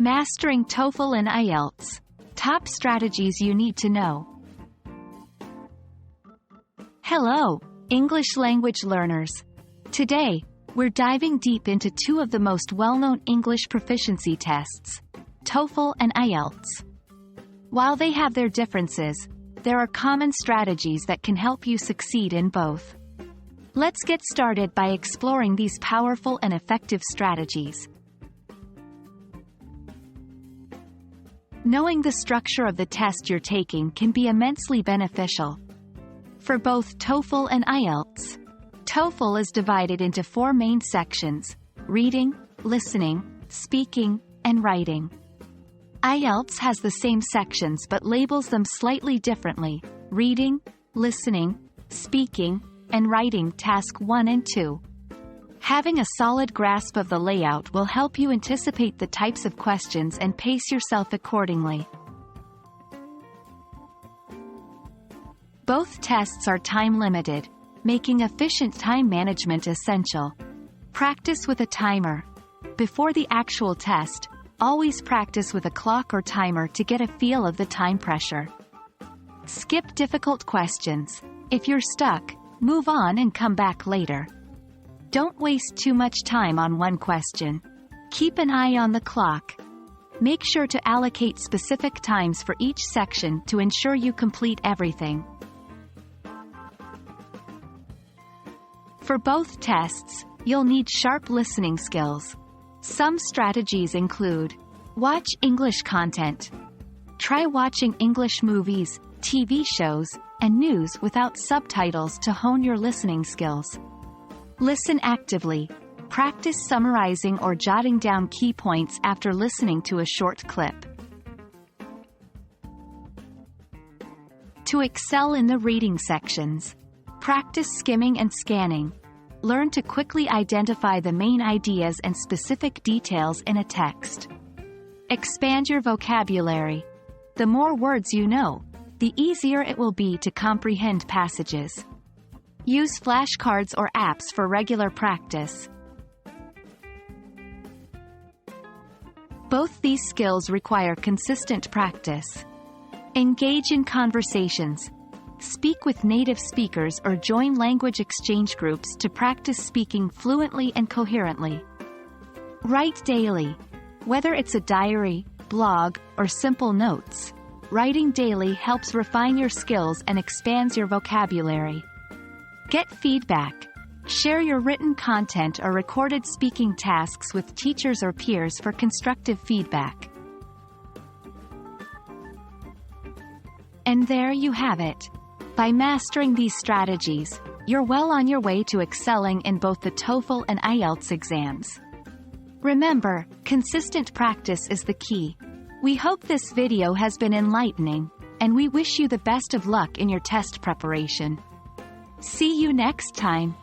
Mastering TOEFL and IELTS. Top strategies you need to know. Hello, English language learners. Today, we're diving deep into two of the most well-known English proficiency tests, TOEFL and IELTS. While they have their differences, there are common strategies that can help you succeed in both. Let's get started by exploring these powerful and effective strategies. Knowing the structure of the test you're taking can be immensely beneficial. For both TOEFL and IELTS, TOEFL is divided into 4 main sections: reading, listening, speaking, and writing. IELTS has the same sections but labels them slightly differently: reading, listening, speaking, and writing task 1 and 2. Having a solid grasp of the layout will help you anticipate the types of questions and pace yourself accordingly. Both tests are time-limited, making efficient time management essential. Practice with a timer. Before the actual test, always practice with a clock or timer to get a feel of the time pressure. Skip difficult questions. If you're stuck, move on and come back later. Don't waste too much time on one question. Keep an eye on the clock. Make sure to allocate specific times for each section to ensure you complete everything. For both tests, you'll need sharp listening skills. Some strategies include: watch English content. Try watching English movies, TV shows, and news without subtitles to hone your listening skills. Listen actively. Practice summarizing or jotting down key points after listening to a short clip. To excel in the reading sections, practice skimming and scanning. Learn to quickly identify the main ideas and specific details in a text. Expand your vocabulary. The more words you know, the easier it will be to comprehend passages. Use flashcards or apps for regular practice. Both these skills require consistent practice. Engage in conversations. Speak with native speakers or join language exchange groups to practice speaking fluently and coherently. Write daily. Whether it's a diary, blog, or simple notes, writing daily helps refine your skills and expands your vocabulary. Get feedback. Share your written content or recorded speaking tasks with teachers or peers for constructive feedback. And there you have it. By mastering these strategies, you're well on your way to excelling in both the TOEFL and IELTS exams. Remember, consistent practice is the key. We hope this video has been enlightening, and we wish you the best of luck in your test preparation. See you next time.